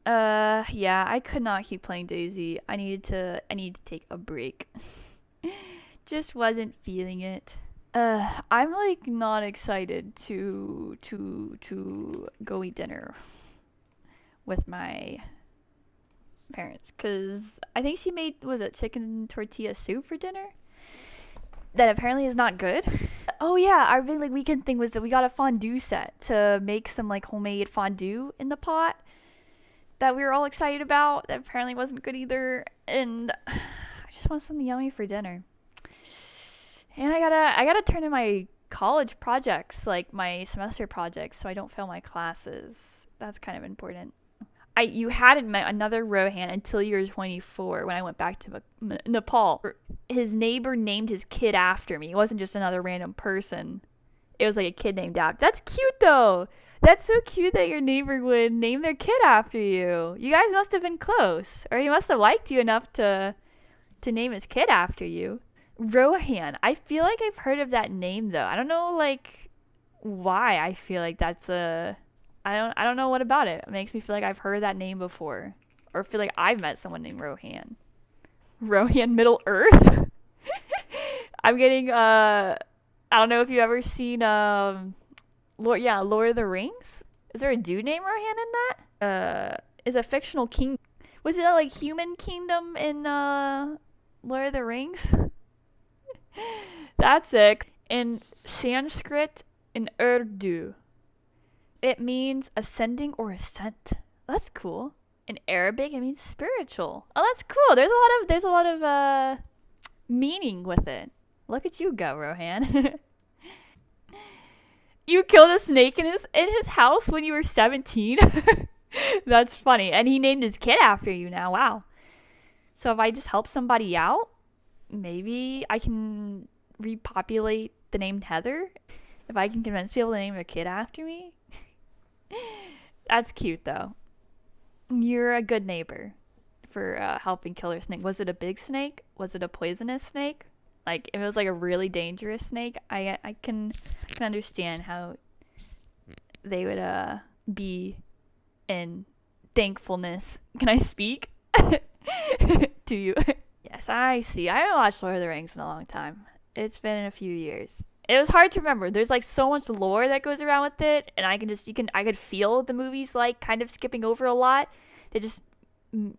Yeah, I could not keep playing Daisy. I need to take a break. Just wasn't feeling it. I'm like not excited to go eat dinner with my parents cuz I think she made was it chicken tortilla soup for dinner that apparently is not good. Oh yeah, our big like weekend thing was that we got a fondue set to make some like homemade fondue in the pot that we were all excited about. That apparently wasn't good either, and I just want something yummy for dinner. And I gotta turn in my college projects, like my semester projects, so I don't fail my classes. That's kind of important. You hadn't met another Rohan until you were 24 when I went back to Nepal. His neighbor named his kid after me. It wasn't just another random person. It was like a kid named after. That's cute though. That's so cute that your neighbor would name their kid after you. You guys must have been close, or he must have liked you enough to name his kid after you. Rohan. I feel like I've heard of that name though. I don't know like why I feel like that's a I don't know what about it. It makes me feel like I've heard that name before. Or feel like I've met someone named Rohan. Rohan Middle Earth? I'm getting I don't know if you've ever seen Lord of the Rings? Is there a dude named Rohan in that? Is a fictional king. Was it like human kingdom in Lord of the Rings? That's it. In Sanskrit and Urdu, it means ascending or ascent. That's cool. In Arabic, it means spiritual. Oh, that's cool. There's a lot of meaning with it. Look at you go, Rohan. You killed a snake in his house when you were 17. That's funny. And he named his kid after you now. Wow. So if I just help somebody out, maybe I can repopulate the name Heather. If I can convince people to name a kid after me. That's cute though. You're a good neighbor for helping kill her snake. Was it a big snake? Was it a poisonous snake? Like if it was like a really dangerous snake, I can understand how they would be in thankfulness. Can I speak to you? Yes, I see. I haven't watched Lord of the Rings in a long time. It's been a few years. It was hard to remember. There's like so much lore that goes around with it, and I could feel the movies like kind of skipping over a lot. They just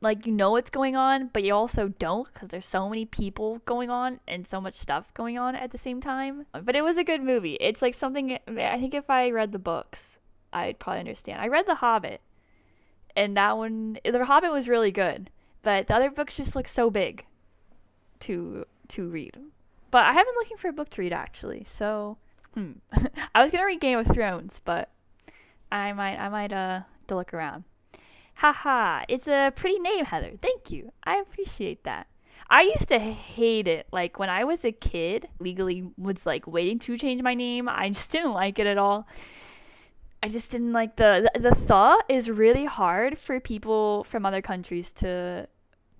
like you know what's going on, but you also don't because there's so many people going on and so much stuff going on at the same time. But it was a good movie. It's like something I think if I read the books, I'd probably understand. I read The Hobbit, and that one, The Hobbit was really good, but the other books just look so big to read. But I have been looking for a book to read actually. So, I was gonna read Game of Thrones, but I might to look around. Haha, it's a pretty name, Heather. Thank you. I appreciate that. I used to hate it. Like when I was a kid, legally was like waiting to change my name. I just didn't like it at all. I just didn't like the th is really hard for people from other countries to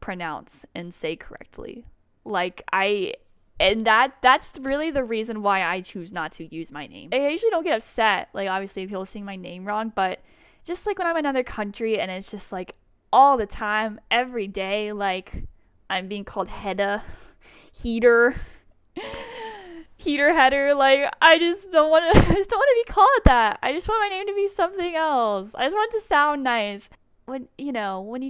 pronounce and say correctly. Like I and that's really the reason why I choose not to use my name. I usually don't get upset, like obviously if people sing my name wrong, but just like when I'm in another country and it's just like all the time, every day, like I'm being called Hedda, heater, heater header. Like I just don't want to. I just don't want to be called that. I just want my name to be something else. I just want it to sound nice when you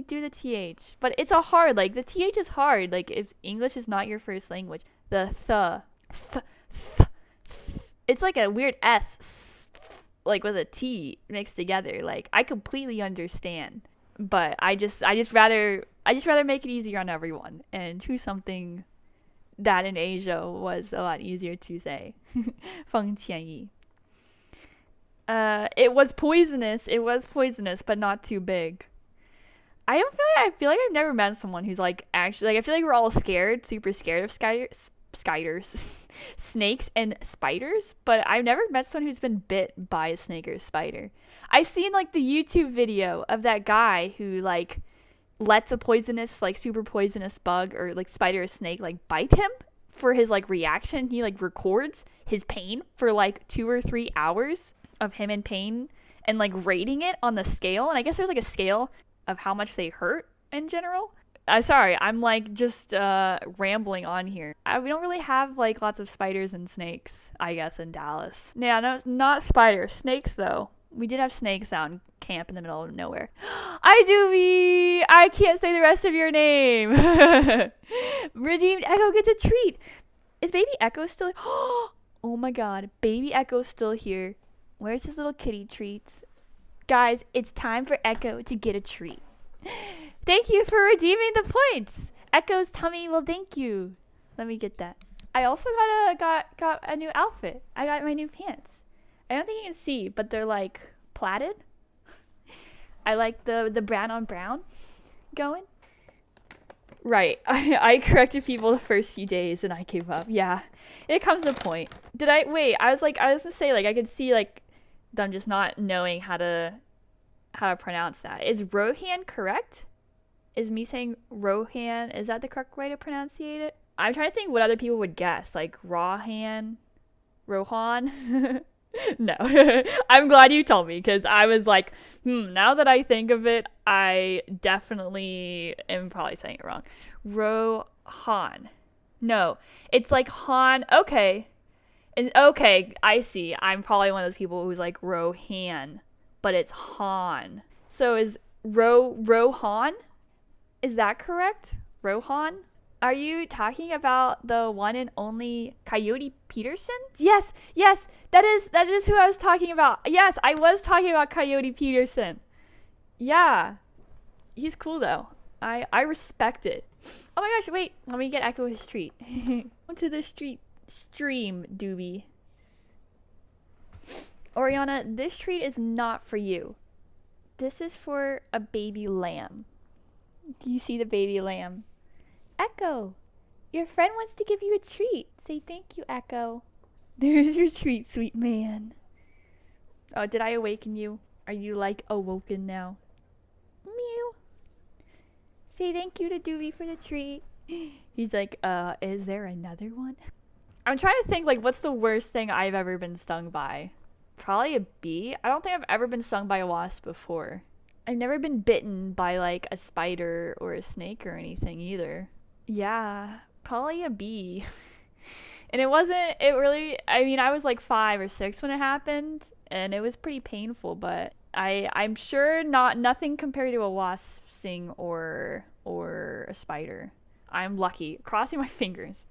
do the th. But it's a hard. Like the th is hard. Like if English is not your first language, the it's like a weird s like with a t mixed together. Like I completely understand, but I just rather make it easier on everyone and choose something that in Asia was a lot easier to say. 风前一. It was poisonous. It was poisonous, but not too big. I feel like I've never met someone who's like actually like I feel like we're all scared, super scared of spiders, snakes and spiders, but I've never met someone who's been bit by a snake or a spider. I've seen like the YouTube video of that guy who like lets a poisonous like super poisonous bug or like spider or snake like bite him for his like reaction. He like records his pain for like 2 or 3 hours of him in pain and like rating it on the scale. And I guess there's like a scale of how much they hurt in general. Sorry, I'm like just rambling on here. We don't really have like lots of spiders and snakes, I guess, in Dallas. Yeah, no, not spiders. Snakes though. We did have snakes out in camp in the middle of nowhere. I do be. I can't say the rest of your name. Redeemed Echo gets a treat. Is baby Echo still? Oh my God, baby Echo's still here. Where's his little kitty treats? Guys, it's time for Echo to get a treat. Thank you for redeeming the points. Echo's tummy will thank you. Let me get that. I also got a new outfit. I got my new pants. I don't think you can see, but they're like plaited. I like the brown on brown going. Right. I corrected people the first few days and I gave up. Yeah. It comes to a point. Did I wait, I was gonna say like I could see like them just not knowing how to pronounce that. Is Rohan correct? Is me saying Rohan, is that the correct way to pronunciate it? I'm trying to think what other people would guess. Like Rohan? Rohan? No. I'm glad you told me because I was like, now that I think of it, I definitely am probably saying it wrong. Rohan. No, it's like Han. Okay. And okay, I see. I'm probably one of those people who's like Rohan, but it's Han. So is Rohan? Is that correct? Rohan? Are you talking about the one and only Coyote Peterson? Yes, yes, that is who I was talking about. Yes, I was talking about Coyote Peterson. Yeah. He's cool though. I respect it. Oh my gosh, wait, let me get Echo his treat. Onto the stream, doobie. Oriana, this treat is not for you. This is for a baby lamb. Do you see the baby lamb? Echo, your friend wants to give you a treat. Say thank you, Echo. There's your treat, sweet man. Oh, did I awaken you? Are you like awoken now? Mew. Say thank you to Doobie for the treat. He's like, is there another one? I'm trying to think like what's the worst thing I've ever been stung by? Probably a bee. I don't think I've ever been stung by a wasp before. I've never been bitten by like a spider or a snake or anything either. Yeah, probably a bee. And it really, I mean, I was like 5 or 6 when it happened, and it was pretty painful, but I'm sure nothing compared to a wasp sting or a spider. I'm lucky. Crossing my fingers.